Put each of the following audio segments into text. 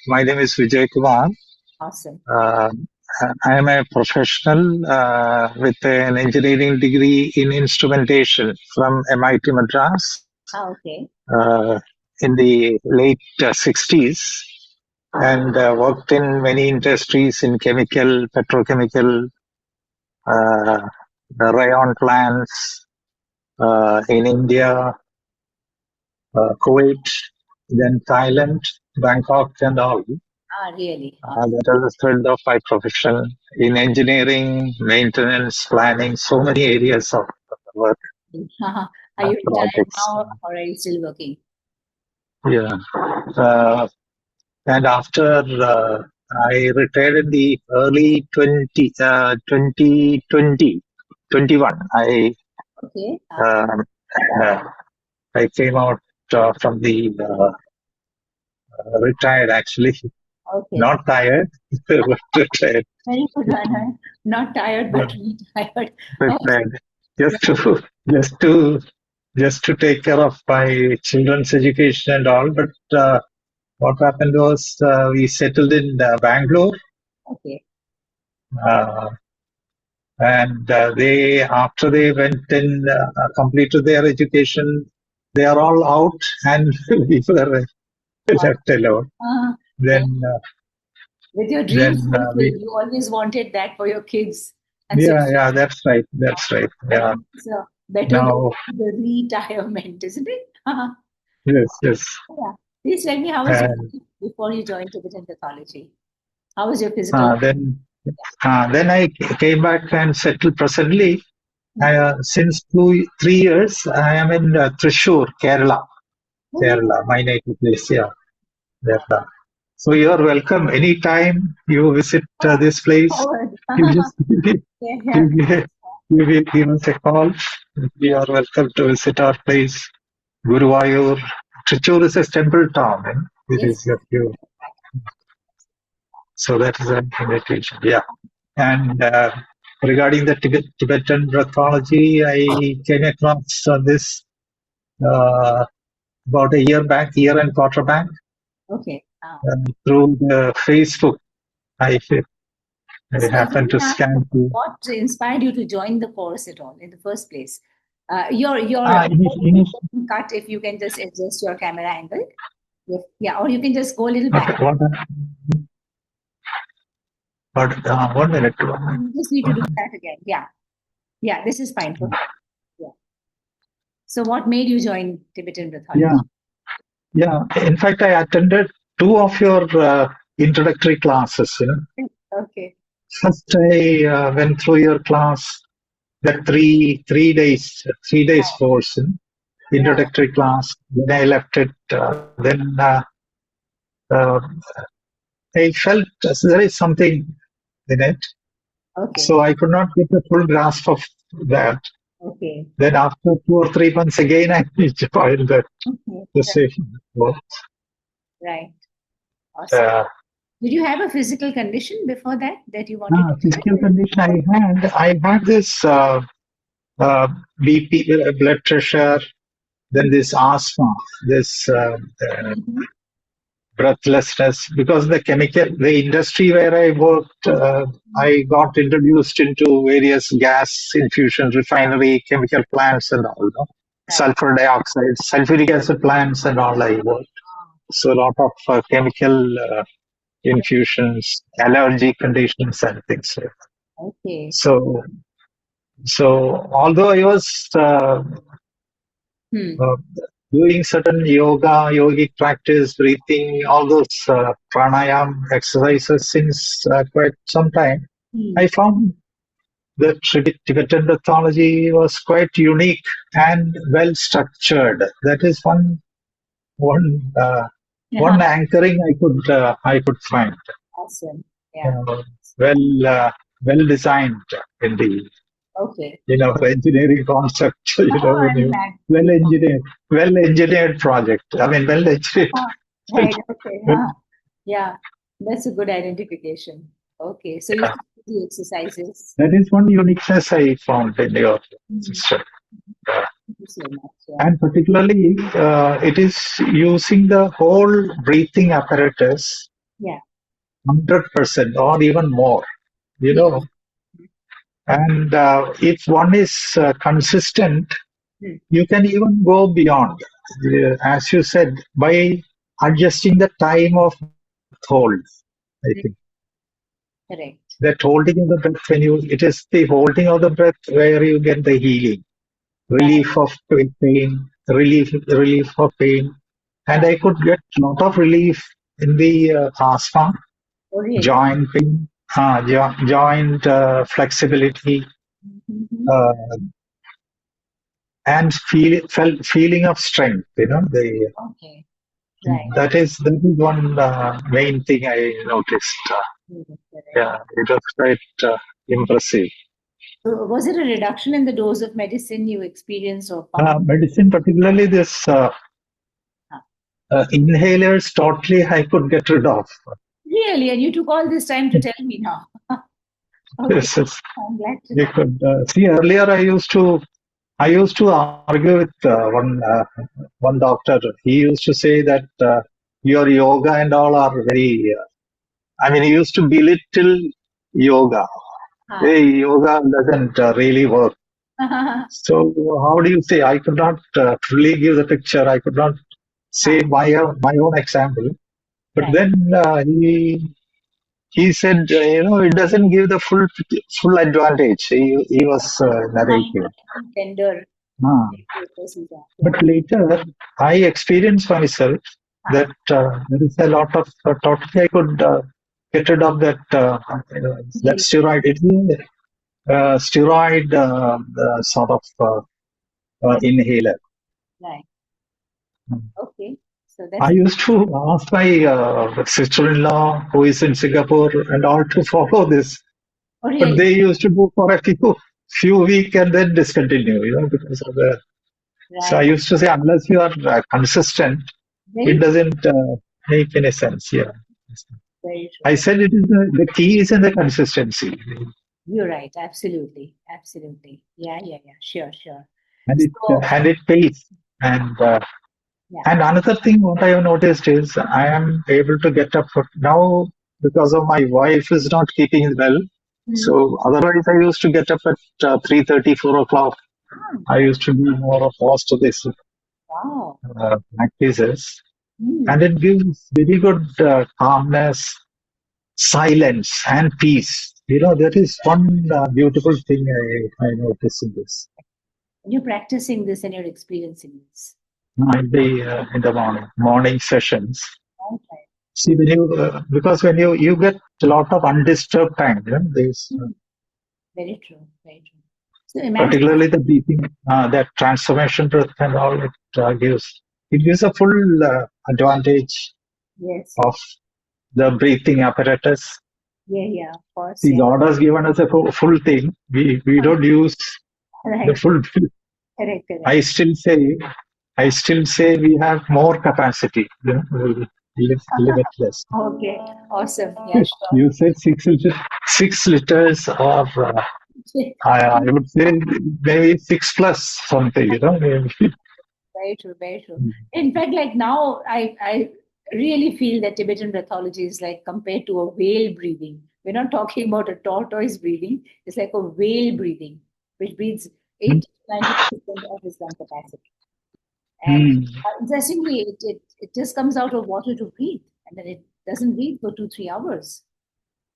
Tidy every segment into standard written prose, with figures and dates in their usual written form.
My name is Vijayakumar. Awesome. Uh, I am a professional with an engineering degree in instrumentation from MIT Madras Okay. uh, in the late 60s, and worked in many industries in chemical, petrochemical, uh, the rayon plants in India, Kuwait, then Thailand, Bangkok, and all. Really? Awesome. That is the thread of my profession in engineering, maintenance, planning, so many areas of work Are and you retired projects. now or are you still working? Yeah. Uh, and after I retired in the early 2020, 21, Okay. um, uh, I came out from the retired actually, Okay. not tired, but retired. Very good one. Huh? Not tired, but retired. Okay. Retired. Just to just to just to take care of my children's education and all. But what happened was we settled in Bangalore, Okay. uh, and they after they went in completed their education, they are all out, and we were left alone. Yeah. Then With your then dreams fulfilled, we you always wanted that for your kids. And so yeah, that's right. Yeah. it's better than Now the retirement, isn't it? yes. Yeah. Please tell me, how was your And life before you joined Tibetan pathology? How was your physical? then I came back and settled presently. Since 3 years, I am in Thrissur, Kerala. Oh, Kerala, my native place. Yeah, Kerala. So you are welcome anytime you visit this place. forward. You just Yeah, yeah. you will give us a call. You are welcome to visit our place, Guruvayur. Thrissur is a temple town. It Yes. is a few. So that is an invitation. Yeah. And regarding the Tibetan breathology, I came across this uh, about a year and quarter back, Okay. through the Facebook. I, I So let happened me to ask, scan through. what inspired you to join the course at all in the first place? Your cut, if you can just adjust your camera angle. Yeah, or you can just go a little back. What, 1 minute. You just need to do that again. Yeah. Yeah, this is fine. Perfect. Yeah. So what made you join Tibetan Yeah, Pathology? yeah. In fact, I attended two of your introductory classes. Okay. First, I went through your class, the 3 days course, Right. introductory class. Then I left it. Then uh, I felt there is something in it, Okay. so I could not get a full grasp of that. Okay. Then after 2 or 3 months again, I joined Okay. the station. Right. Awesome. Uh, Did you have a physical condition before that you wanted to Physical join? condition I had this uh, BP, blood pressure, then this asthma, this Mhm. breathlessness, because the industry where I worked, I got introduced into various gas infusion, refinery, chemical plants, and all. Right. Sulfur dioxide, sulfuric acid plants, and all I worked. So a lot of chemical infusions, allergy conditions, and things like that. Okay. So, so although I was Hmm. uh, doing certain yogic practice, breathing, all those pranayam exercises since quite some time, Hmm. I found that Tibetan pathology was quite unique and well structured. That is one Yeah. one anchoring I could find. Awesome. Yeah. Well well designed in the Okay. engineering concept. Oh, When I'm you glad. well engineered project. I mean, well engineered. Right. Okay. Yeah. That's a good identification. Okay. So you Yeah. do the exercises. That is one uniqueness I found in your system. Thank you so much. Yeah. And particularly, it is using the whole breathing apparatus Yeah. 100% or even more, you Yeah. know. And if one is consistent, Hmm. you can even go beyond, as you said, by adjusting the time of hold. I think Correct. that holding of the breath, it is the holding of the breath where you get the healing, Right. relief of pain, relief of pain, and Right. I could get a lot of relief in the asthma, Oh, really? joint pain, joint flexibility, Mm-hmm. uh, and feeling of strength. Okay. Right. That is one main thing I noticed. Correct. Yeah, it was quite impressive. So was it a reduction in the dose of medicine you experienced or found? Medicine, particularly this Huh. inhalers, totally I could get rid of. Really? And you took all this time to tell me now. Okay. Yes, yes. I'm glad to You know. could see earlier. I used to argue with one doctor. He used to say that your yoga and all are very. He used to belittle yoga. Ah. Hey, yoga doesn't really work. So how do you say? I could not fully give the picture. I could not say Ah. my own example. But Right. then he said, it doesn't give the full advantage. He was narrating. Tender Ah. procedure. Yeah. But later, I experienced myself Ah. that there is a lot of totally I could get rid of that Really? steroid. It's a steroid sort of inhaler. Right. Okay. So I that's used to ask my sister-in-law who is in Singapore and all to follow this, oh, but really they used to do for a few weeks and then discontinue, because of the. So I right. used to say, unless you are consistent, it Very true. doesn't make any sense. Yeah, Very I true. said it is the key is in the consistency, You're right. Absolutely. Absolutely. Yeah. Yeah. Yeah. Sure. Sure. and it So and it pays. And yeah. and another thing, what I have noticed is I am able to get up now because of my wife is not keeping well. Mhm. So otherwise, I used to get up at 3:30, 4 o'clock. I Oh, used to be more opposed to this wow. practices, Hmm. and it gives very good calmness, silence, and peace. That is one beautiful thing I notice in this. And you're practicing this and you're experiencing this. In the morning sessions. Right. Right. See, because when you get a lot of undisturbed time, there's Hmm. Very true. Very true. So imagine. particularly the breathing, that transformation breath and all it gives a full advantage Yes. of Yes. the breathing apparatus. Yeah. Yeah. Of course. See, Yeah. God has given us a full thing. We don't use the Right. full. Correct. Correct. I still say, I still say we have more capacity, limitless. Okay. Awesome. Yeah. Sure. You said 6 liters, 6 liters, or I would say maybe 6 plus something, maybe. Very true, very true. In fact, like now, I really feel that Tibetan breathology is like compared to a whale breathing. We're not talking about a tortoise breathing. It's like a whale breathing, which breathes 80 to 90% of its lung capacity. And Hmm. interestingly, it just comes out of water to breathe, and then it doesn't breathe for 2, 3 hours.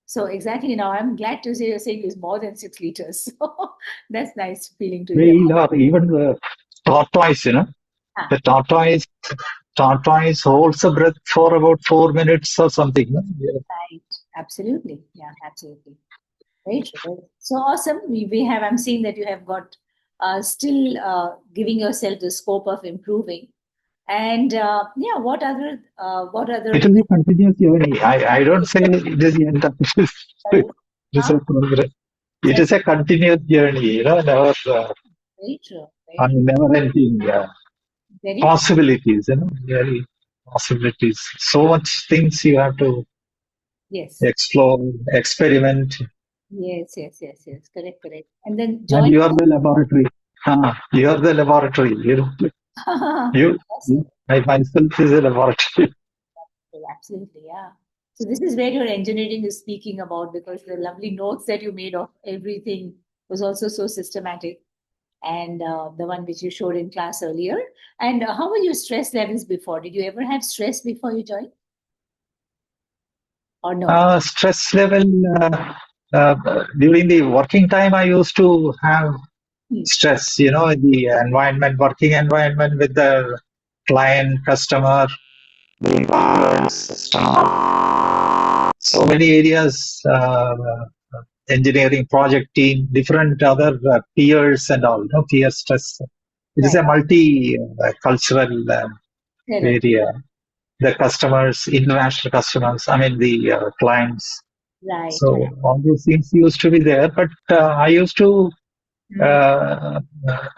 So exactly now, I'm glad to say you're saying it's more than 6 liters. So that's nice feeling to hear. Whale or even the tortoise, Ah, the tortoise holds a breath for about 4 minutes or something. No? Yeah. right. Absolutely. Yeah, absolutely. Very true. So awesome. We have, I'm seeing that you have got still giving yourself the scope of improving. And yeah, what other, It is a continuous journey. I don't say it is the end of it. sorry, It is huh? a progress. It Sorry, is a continuous journey, never, very true. Very true. never ending Very true. possibilities, really possibilities. So much things you have to Yes. explore, experiment, Yes, yes, yes, yes. Correct, correct. And then and join. you are the laboratory. You're the laboratory. You, Yes, yes, I myself is a laboratory. absolutely, yeah. So this is where your engineering is speaking about, because the lovely notes that you made of everything was also so systematic, and the one which you showed in class earlier. And how were your stress levels before? Did you ever have stress before you joined, or no? Stress level during the working time, I used to have Hmm. stress. The environment, working environment with the client, customer, so many areas, engineering project team, different other peers and all. Peer stress. It is Right, a multi-cultural correct. area. The customers, international customers, I mean the clients. Right, So right. all those things used to be there, but I used to, Hmm. uh,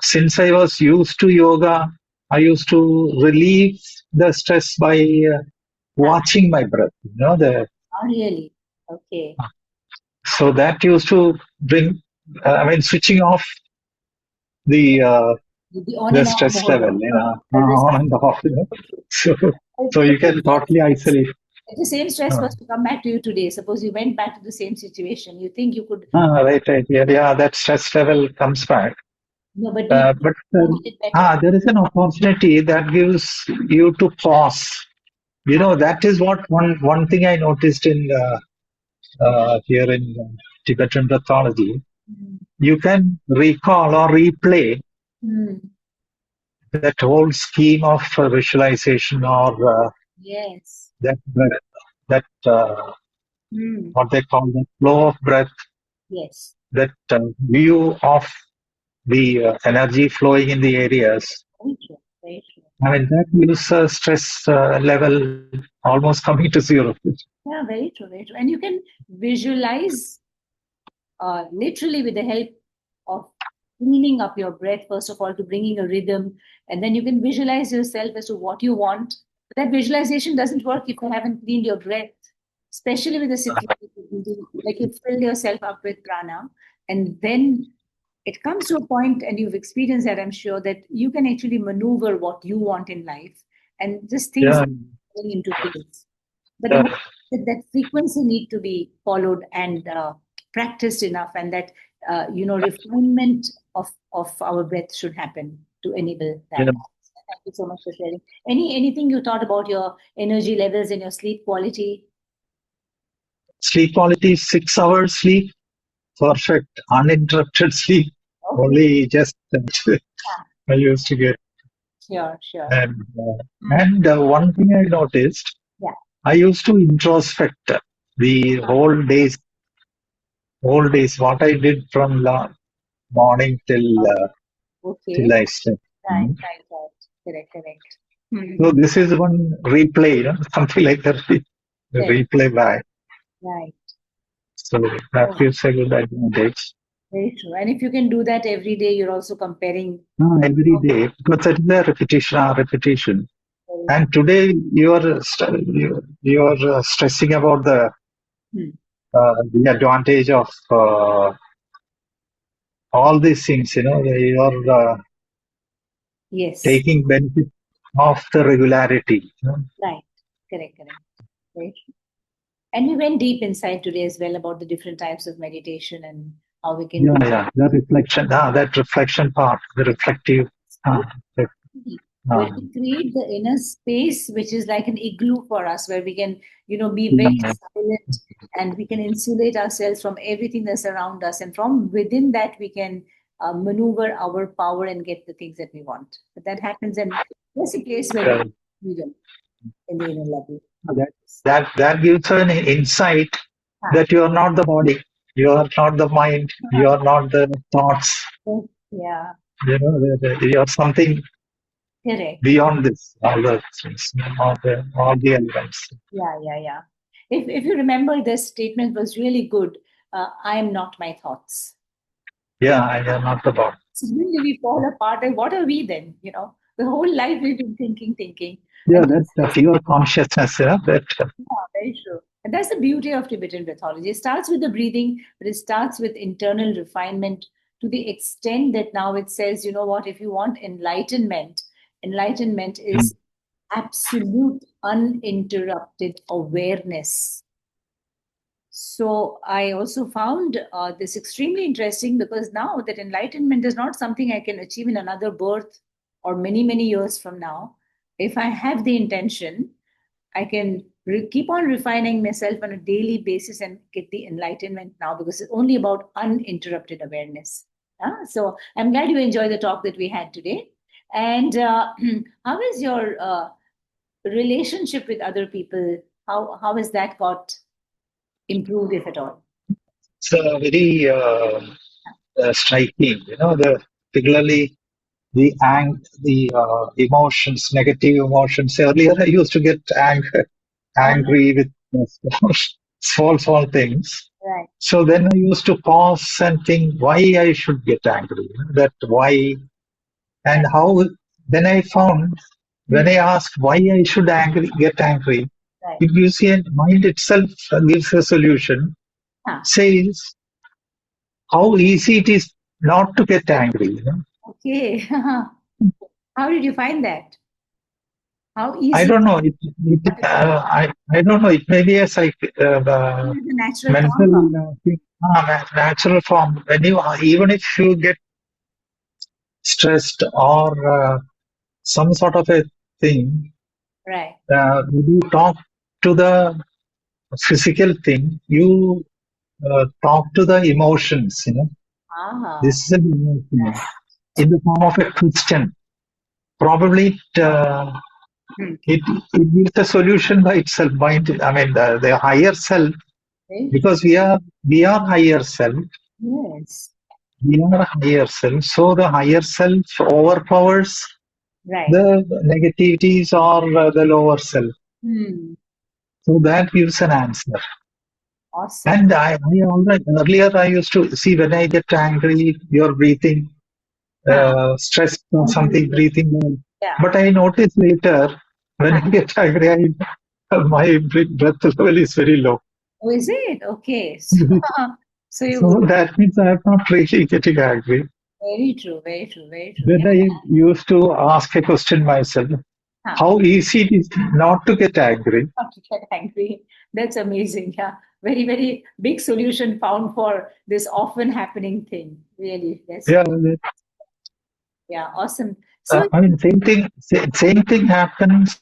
since I was used to yoga, I used to relieve the stress by Ah, watching my breath. oh, really? Okay. So that used to bring, switching off the uh, The on the and off stress mode, level, the on reset. and off. So If so you if can totally isolate. the same stress Uh, was to come back to you today, suppose you went back to the same situation, you think you could, right, right, yeah, that stress level comes back. no, but do you But manage it better? there is an opportunity that gives you to pause. That is what one thing I noticed in here in Tibetan pathology. Mm. You can recall or replay Mm. that whole scheme of visualization or Yes. that that Mm. what they call the flow of breath, Yes. that view of the energy flowing in the areas. Very true. Very true. That gives stress level almost coming to zero. Yeah, very true. Very true. And you can visualize literally with the help of cleaning up your breath, first of all, to bringing a rhythm, and then you can visualize yourself as to what you want. But that visualization doesn't work if you haven't cleaned your breath, especially with the situation, like you fill yourself up with prana, and then it comes to a point, and you've experienced that, I'm sure, that you can actually maneuver what you want in life, and just things Yeah, falling into place. But the yeah, whole that frequency need to be followed and practiced enough, and that refinement of our breath should happen to enable that. yeah. Thank you so much for sharing. Anything you thought about your energy levels and your sleep quality? Sleep quality, 6 hours sleep, perfect, uninterrupted sleep. Okay. Only just Yeah. I used to get. Sure, sure. And Mm. one thing I noticed, Yeah. I used to introspect the whole days, what I did from morning till Okay. I slept. Right, right, right. Correct, correct. So Hmm. this is one replay, something like that, Correct. replay back. Right. So that Oh, gives a good advantage. very true. And if you can do that every day, you're also comparing. Every Oh, day, because that is a repetition. very And today you are stressing about true. the advantage of all these things. You are Yes, taking benefit of the regularity. right. Correct, correct. Very true. And we went deep inside today as well about the different types of meditation and how we can Yeah, do yeah. The reflection, that reflection part, the reflective. Uh, that, it, where uh, we create the inner space, which is like an igloo for us, where we can, be very yeah, silent, and we can insulate ourselves from everything that's around us. And from within that, we can maneuver our power and get the things that we want. But that happens, and that's a place where we yeah. can freedom in the inner level. that that gives an insight Ah, that you are not the body, you are not the mind, you are not the thoughts. yeah, You are something correct. beyond this. All the things, all the elements. Yeah, yeah, yeah. If you remember, this statement was really good. I am not my thoughts. Yeah, I am not the body. Suddenly we fall apart, and what are we then? The whole life we've been thinking, thinking, Yeah, and that your consciousness. That yeah, very true. And that's the beauty of Tibetan pathology. It starts with the breathing, but it starts with internal refinement to the extent that now it says, you know what, if you want enlightenment, enlightenment is absolute uninterrupted awareness. So I also found this extremely interesting, because now that enlightenment is not something I can achieve in another birth or many, many years from now. If I have the intention, I can keep on refining myself on a daily basis and get the enlightenment now, because it's only about uninterrupted awareness. So I'm glad you enjoyed the talk that we had today. And how is your relationship with other people? How has that got improved, if at all? It's very striking, particularly the emotions, negative emotions. Earlier, I used to get angry with small things. Right. So then I used to pause and think why I should get angry. That why and Right. how. Then I found when Hmm. I asked why I should get angry, Right. it gives you mind itself gives a solution. Huh. Says how easy it is not to get angry. Okay. How did you find that? How I easy don't know. it I don't know. It may be a is a natural mental form? thing, natural form. When you even if you get stressed or some sort of a thing, Right. when you talk to the physical thing, you talk to the emotions. Ah. This is an emotion in the form of a Christian. Probably Hmm. it gives a solution by itself. I mean, the higher self, Very true. because we are higher self. Yes. We are higher self. So the higher self overpowers Right. the negativities or the lower self. Hmm. So that gives an answer. Awesome. And I already earlier I used to see when I get angry, your breathing, Huh. stressed or something, Yes. breathing. Yeah. But I noticed later when Huh. I get angry, my breath level is very low. Oh, is it? Okay. So you So that means I am not really getting angry. very true, very true, very true. Then Yeah. I used to ask a question myself: Huh. how easy it is not to get angry. Not to get angry. That's amazing. Yeah. Very, very big solution found for this often happening thing. Really. That's Yeah, yeah, awesome. So I mean, same thing happens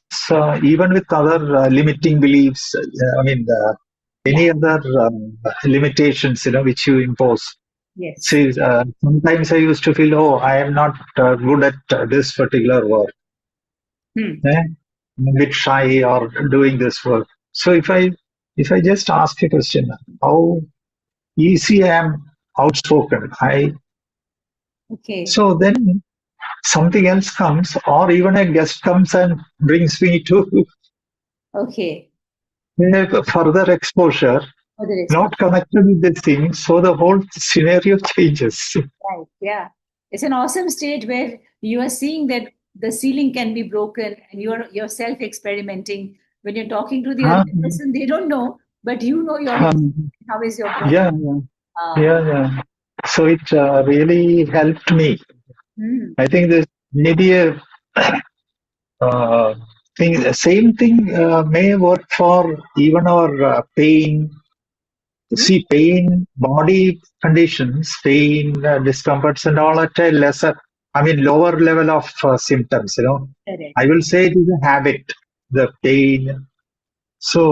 even with other limiting beliefs. I mean, yeah, any other limitations, which you impose. yes. See, sometimes I used to feel, oh, I am not good at this particular work. Hmm. I'm a bit shy or doing this work. So if I just ask a question, how easy I am outspoken, Okay. so then something else comes, or even a guest comes and brings me to Okay. a further exposure, For the response. not connected with this thing. So the whole scenario changes. Right. Yeah. It's an awesome state where you are seeing that the ceiling can be broken, and you're yourself experimenting. When you're talking to the other Um, person, they don't know, but you know your how is your breath. yeah, yeah. So it really helped me. Hmm. I think this maybe a uh, thing. Same thing may work for even our pain. True. See, pain, body conditions, pain, discomforts, and all at a lesser, I mean, lower level of symptoms. Correct. I will say it is a habit, the pain. So,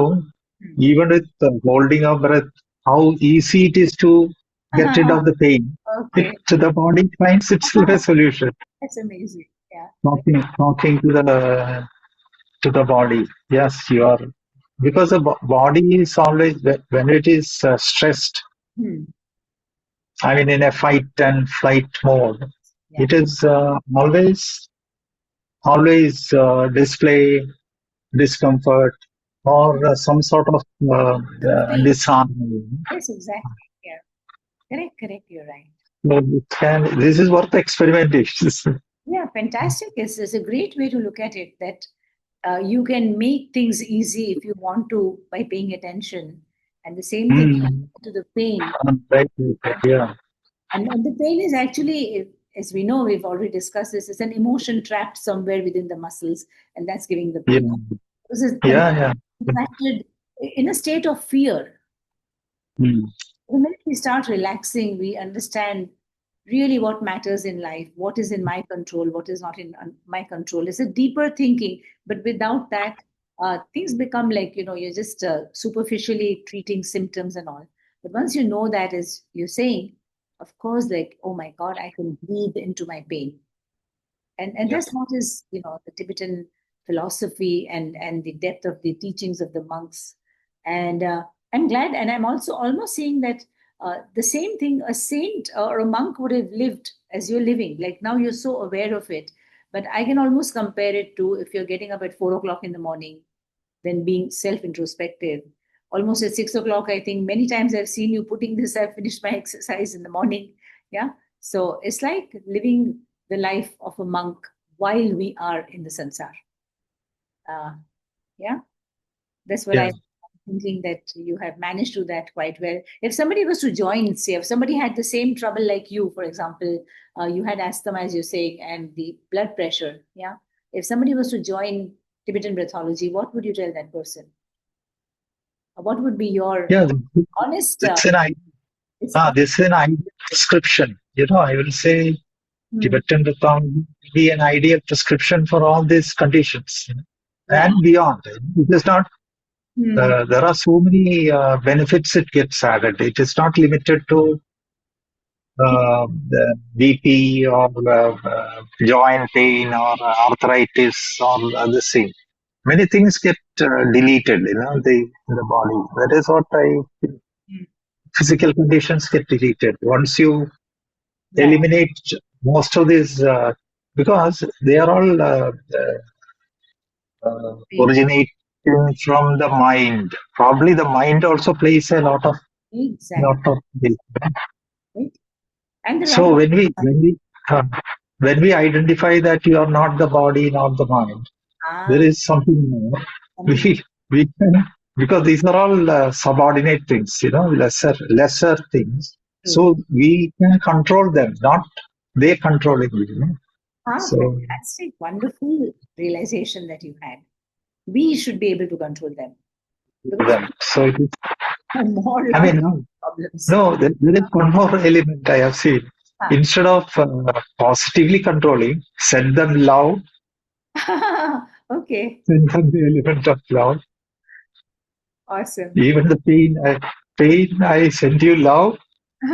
Hmm. even with holding our breath, how easy it is to get rid of the pain. Okay. The body finds itself a solution. That's amazing. Yeah. Talking to the body. Yes, you are because the body is always when it is stressed. Hmm. I mean, in a fight and flight mode, Yeah. it is always display discomfort or some sort of Pain. disharmony. Yes, exactly. Yeah. Correct. Correct. You're right. So this is worth experimentation. Yeah, fantastic. It's a great way to look at it, that you can make things easy if you want to by paying attention. And the same thing Mm. to the pain. Right, yeah. And the pain is actually, as we know, we've already discussed this, it's an emotion trapped somewhere within the muscles, and that's giving the Yeah, pain. This is yeah, yeah. contracted in a state of fear. Mm. The minute we start relaxing, we understand really what matters in life, what is in my control, what is not in my control. It's a deeper thinking, but without that, things become like, you're just superficially treating symptoms and all. But once you know that, as you're saying, of course, like, oh my God, I can breathe into my pain. And Yeah, that's what is, the Tibetan philosophy and the depth of the teachings of the monks. And I'm glad, and I'm also almost saying that the same thing a saint or a monk would have lived as you're living. Like now you're so aware of it, but I can almost compare it to if you're getting up at 4 o'clock in the morning, then being self-introspective. Almost at 6 o'clock, I think many times I've seen you putting this, I've finished my exercise in the morning. Yeah. So it's like living the life of a monk while we are in the sansar. Uh, yeah. That's what yeah. I'm thinking, that you have managed to do that quite well. If somebody was to join, say, if somebody had the same trouble like you, for example, you had asthma, as you're saying, and the blood pressure. Yeah. If somebody was to join Tibetan breathology, what would you tell that person? What would be your Yeah, honest? it's an It's on. this is an ideal prescription. I will say Hmm. Tibetan Rhythm be an ideal prescription for all these conditions, Yeah. and beyond. It is not. Hmm. There are so many benefits it gets added. It is not limited to the BP or joint pain or arthritis or other thing. Many things get deleted, the body. That is what I Hmm. physical conditions get deleted once you Right. eliminate most of these because they are all originating from the mind. Probably the mind also plays a Exactly. lot of this. Right. And the So right. uh, when we identify that you are not the body, not the mind, there Ah, is something more. something We can, because these are all subordinate things, lesser things. true. So we can control them, not they controlling you. Ah, So fantastic. Wonderful realization that you had. We should be able to control them because them. So it is, we have more I lot mean, of no, problems. no, there is one more element I have seen. Ah. Instead of positively controlling, send them love, Okay. send them the element of love. Awesome. Even the pain, I send you love.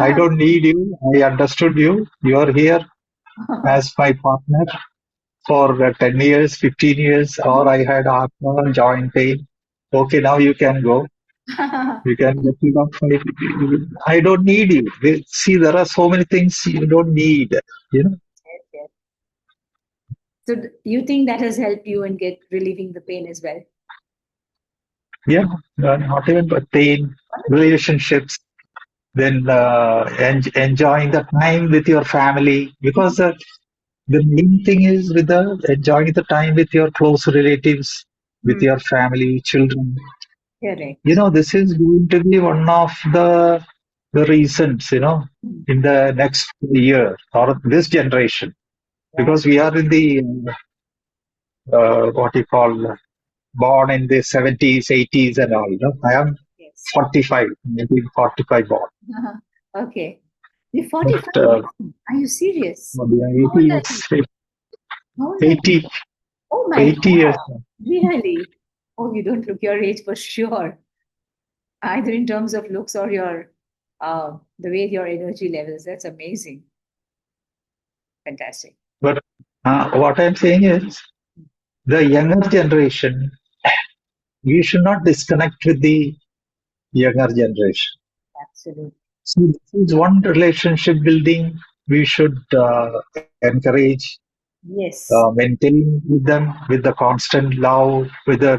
I don't need you. I understood you. You are here as my partner for 10 years, 15 years, or I had asthma, joint pain. Okay, now you can go. You can get rid of my. I don't need you. See, there are so many things you don't need. You know, Yes, yes. So you think that has helped you in get relieving the pain as well? yeah, not even but pain, Wonderful. relationships, then enjoying the time with your family, because the main thing is with the enjoying the time with your close relatives, with Hmm. your family, children. Correct. This is going to be one of the reasons, Hmm. in the next year or this generation, Right. because we are in the what you call born in the 70s, 80s, and all. I am Yes. 45, maybe 45 born, Okay. You're but 45 young. Are you serious? maybe How 80 old are you? years, How old are you? 80, Oh my 80 years. God. Really? Oh, you don't look your age for sure, either in terms of looks or your the way your energy levels. That's amazing. Fantastic. But what I'm saying is the younger generation, we should not disconnect with the younger generation. Absolutely. So this is one relationship building we should encourage, Yes. maintain with them with the constant love, with the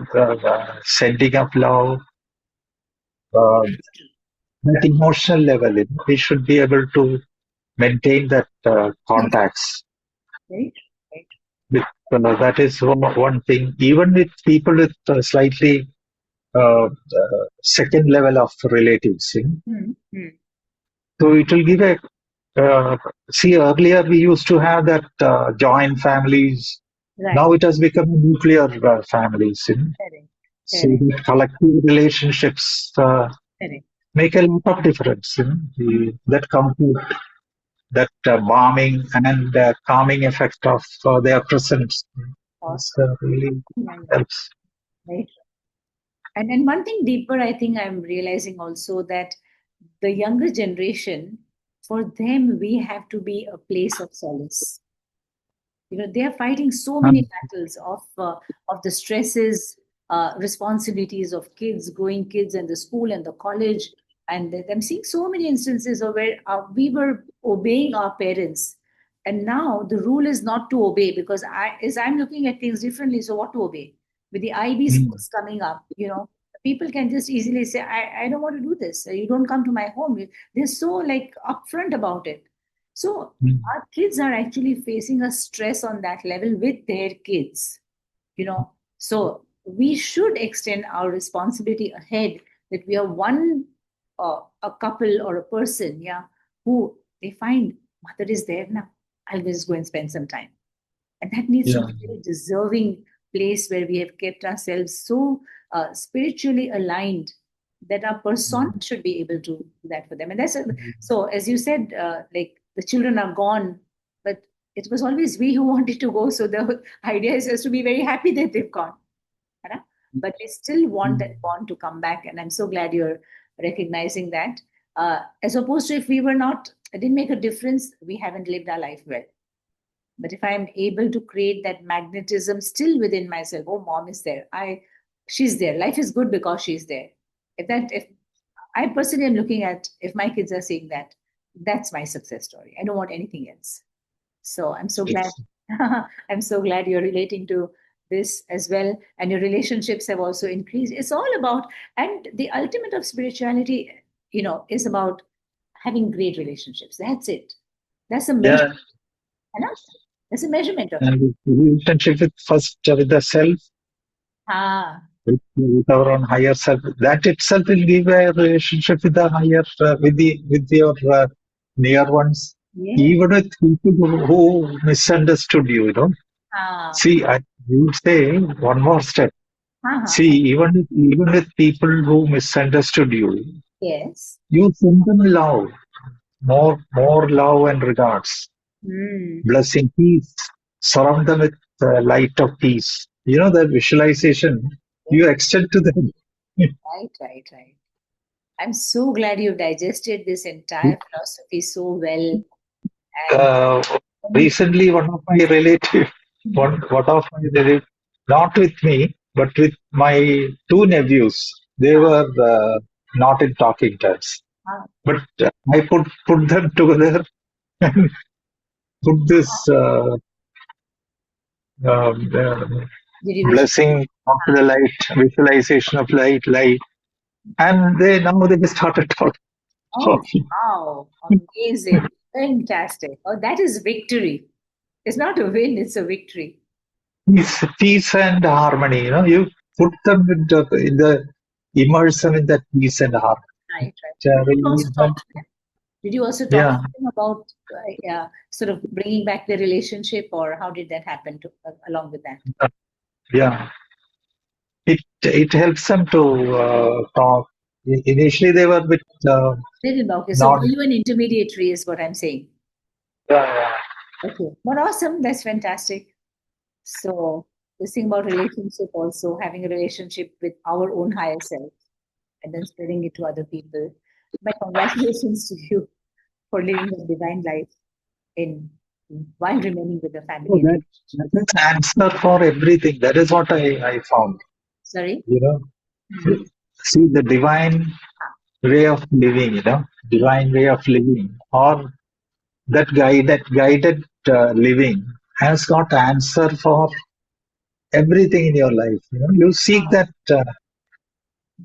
sending of love, uh, that emotional level. We should be able to maintain that contacts. Right. Right. With, that is one thing. Even with people with slightly second level of relatives. Hmm. Hmm. So it will give a Uh, See, earlier we used to have that joint families. Right. Now it has become nuclear families. Correct. So Correct. the collective relationships Correct. make a lot of difference. That comfort, that warming and calming effect of their presence is, Awesome. really Yeah, yeah. helps. Right. And one thing deeper, I think I'm realizing also that the younger generation, for them, we have to be a place of solace. They are fighting so many And, battles of the stresses, responsibilities of kids, growing kids, and the school and the college. And I'm seeing so many instances of where we were obeying our parents, and now the rule is not to obey, because I'm looking at things differently. So what to obey? With the IB mm, schools coming up, people can just easily say, I don't want to do this. You don't come to my home. They're so like upfront about it. So mm, our kids are actually facing a stress on that level with their kids, so we should extend our responsibility ahead, that we are one, a couple or a person, yeah, who they find mother is there now, I'll just go and spend some time. And that needs to yeah. be a very deserving place where we have kept ourselves so spiritually aligned that our persona Mm, should be able to do that for them. And so, as you said, like the children are gone, but it was always we who wanted to go. So the idea is just to be very happy that they've gone. Right? But we still want mm, that bond to come back. And I'm so glad you're recognizing that. As opposed to if we were not, it didn't make a difference, we haven't lived our life well. But if I'm able to create that magnetism still within myself, oh, mom is there. She's there. Life is good because she's there. If I personally am looking at, if my kids are saying that, that's my success story. I don't want anything else. So I'm so glad. yes. I'm so glad you're relating to this as well, and your relationships have also increased. It's all about, and the ultimate of spirituality, is about having great relationships. That's it. That's a measure. Yeah. है ना? That's a measurement of it. And relationship with first with the self, Ah, with our own higher self. That itself will give a relationship with the higher, with your near ones, yes. even with people who misunderstood you. Ah, See, I will say one more step. uh-huh. See, even with people who misunderstood you, Yes. you send them love, more love and regards, Mm. blessing, peace. Surround them with light of peace. The visualization you Yes. extend to them. Right, right, right. I'm so glad you've digested this entire philosophy so well. And Uh, when you, Recently, one of my relative, not with me, but with my two nephews, they were not in talking terms. ah, But I could put them together and put this uh, did you wish? blessing of the light, visualization of light, and they started Oh, talking. wow. Amazing. Fantastic. Oh, that is victory. It's not a win, it's a victory. Peace and harmony. You put them in the immerse them in that peace and harmony. Right, right. Did you Really also talk to helps. them? Did you also talk Yeah, to them about sort of bringing back the relationship, or how did that happen along with that? yeah. It helps them to talk. Initially, they were a bit Little bit. Okay, so not. were you an intermediary, is what I'm saying. Yeah, Okay, but awesome. That's fantastic. So this thing about relationship, also having a relationship with our own higher self, and then spreading it to other people. My congratulations to you for living a divine life in while remaining with the so family and that is relationships. answer for everything. That is what I found. Sorry. You know, Hmm. See the divine Ah, way of living. Divine way of living, or that guided living has got answer for everything in your life. You seek ah, that. very,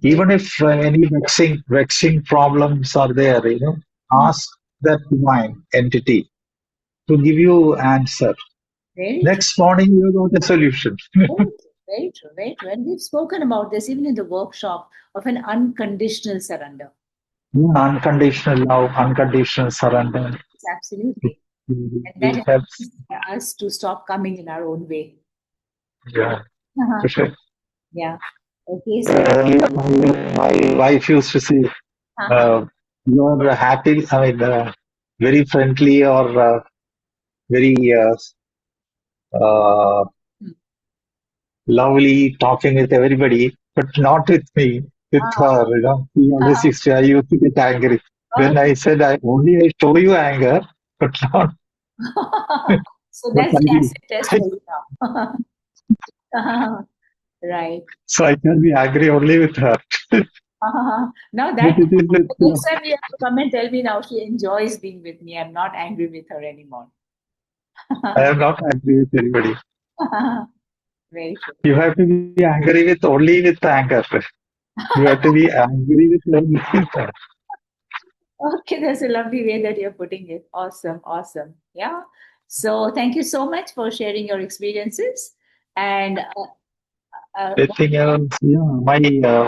Even if any vexing problems are there, hmm, ask that divine entity to give you answer. very true. Next morning, you got a solution. Very true. Very true. Very true. And we've spoken about this even in the workshop of an unconditional surrender. Unconditional love, unconditional surrender. absolutely. And that We have, helps us to stop coming in our own way. yeah, Uh-huh. for sure. Yeah. Okay. So, Earlier, my wife used to say, uh-huh. uh, "You're happy. I mean, very friendly or very uh, Hmm. lovely talking with everybody, but not with me, with Ah, her. She always used to, I used to get angry. When I said, I show you anger, but not, so but that's the I, acid test for you now. Right. so I can be angry only with her. Now But that it is with, next time you have to come and tell me now she enjoys being with me. I'm not angry with her anymore. I am not angry with anybody. Very true. You have to be angry with only with anger. You have to be angry with only with anger. Okay, that's a lovely way that you're putting it. Awesome, awesome. Yeah. So thank you so much for sharing your experiences. And Anything else? Yeah, my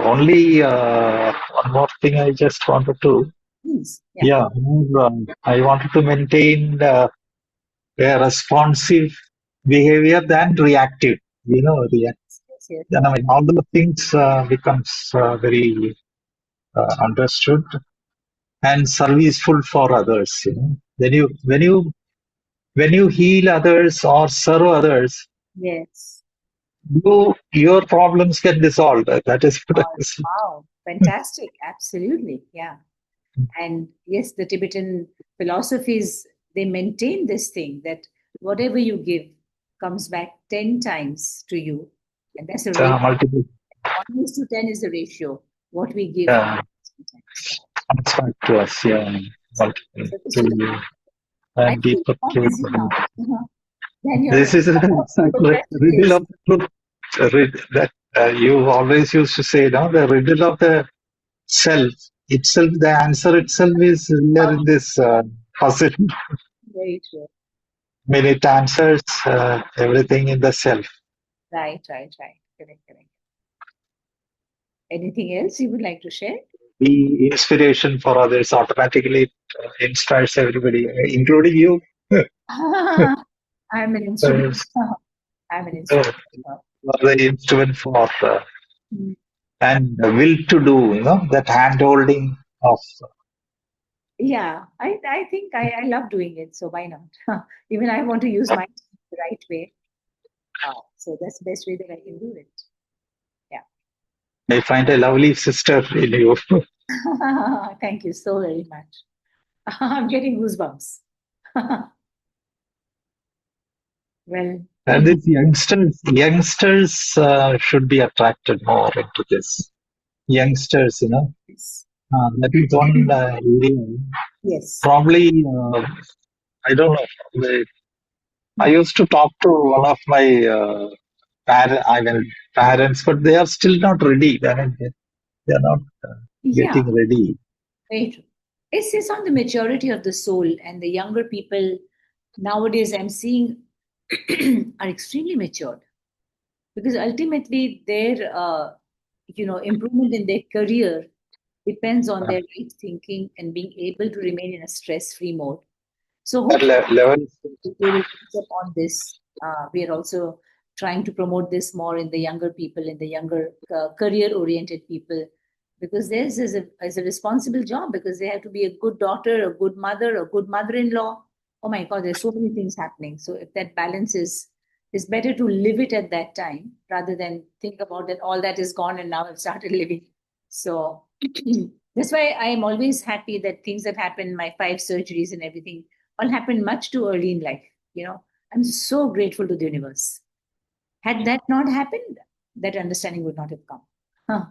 only one more thing I just wanted to, please, yeah. yeah, more, I wanted to maintain a responsive behavior than reactive. React. Yes, yes, Then I mean, all the things becomes very understood and serviceful for others. When you heal others or serve others, yes. your problems get dissolved. That is what I see. Wow, fantastic. Absolutely. Yeah. And yes, the Tibetan philosophies, they maintain this thing that whatever you give comes back 10 times to you. And that's a ratio. Multiple. 1 is to 10 is the ratio. What we give Yeah, sometimes. Yeah. comes back to us. Yeah, So, multiple. so this To is, you I and feel deeper more to busy now. Then this your is exactly riddle procrastination. of the truth. That you always used to say, no, the riddle of the self itself. The answer itself is there in this puzzle. Very true. I mean, it answers everything in the self. Right, right, right. Correct, correct. Anything else you would like to share? The inspiration for others automatically inspires everybody, including you. I'm an instrument. Uh, I'm an instrument. uh, the instrument for Mm. and the will to do, that hand holding of. Yeah, I think I love doing it, so why not? Even I want to use my time the right way. So that's the best way that I can do it. Yeah. I find a lovely sister in you. Thank you so very much. I'm getting goosebumps. Well, And these youngsters should be attracted more into this. Youngsters, yes. that is one area. Yes. Probably, I don't know. I Hmm. used to talk to one of my I mean, parents, but they are still not ready. I mean, they are not Yeah, getting ready. very true. It's on the maturity of the soul, and the younger people nowadays I'm seeing are extremely matured because ultimately their improvement in their career depends on Uh, their right thinking and being able to remain in a stress-free mode. So that hopefully level, they will pick up on this. We are also trying to promote this more in the younger people, in the younger career-oriented people, because theirs is a responsible job because they have to be a good daughter, a good mother, a good mother-in-law. Oh my God, there's so many things happening. So if that balance is better to live it at that time rather than think about that all that is gone and now I've started living. So that's why I am always happy that things have happened, my 5 surgeries and everything all happened much too early in life. I'm so grateful to the universe. Had that not happened, that understanding would not have come. Huh.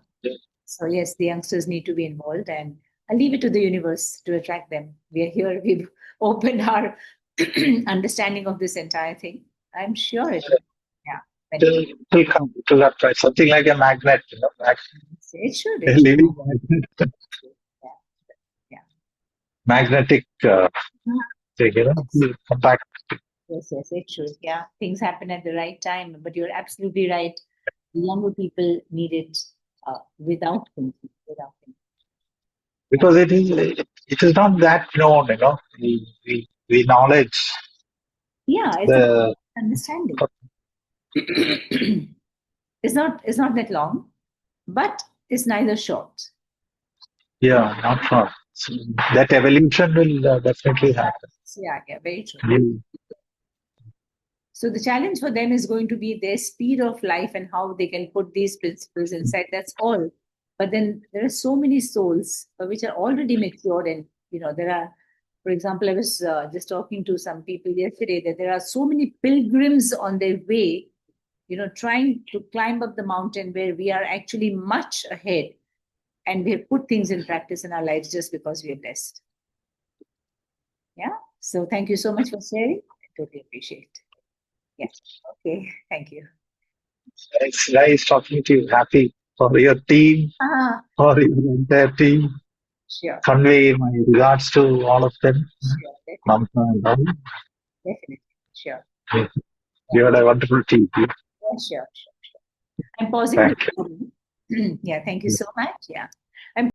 So yes, the youngsters need to be involved, and I leave it to the universe to attract them. We are here. We've opened our understanding of this entire thing. I'm sure it will. Yeah, benefit. will come to that price. Something like a magnet, It should. a It should. living magnet, Yeah, yeah. magnetic thing, will come back. Yes, yes, it should. Yeah, things happen at the right time. But you're absolutely right. The younger people need it without thinking. Without thinking. Yeah. Because it is not that known. the knowledge, Yeah, it's the understanding. It's not that long, but it's neither short. yeah, not short. So that evolution will definitely happen. Yeah, very true. You- So the challenge for them is going to be their speed of life and how they can put these principles inside. That's all. But then there are so many souls which are already matured, and there are. For example, I was just talking to some people yesterday that there are so many pilgrims on their way, trying to climb up the mountain where we are actually much ahead, and we have put things in practice in our lives just because we are blessed. Yeah. So thank you so much for sharing. I totally appreciate. Yeah. Okay. Thank you. It's nice talking to you. Happy for your team, for your entire team. Sure. Convey my regards to all of them. Sure. Definitely. Sure. You had a wonderful team. Yeah, sure. I'm pausing the Thank you. recording. Yeah. Thank you so much. Yeah. I'm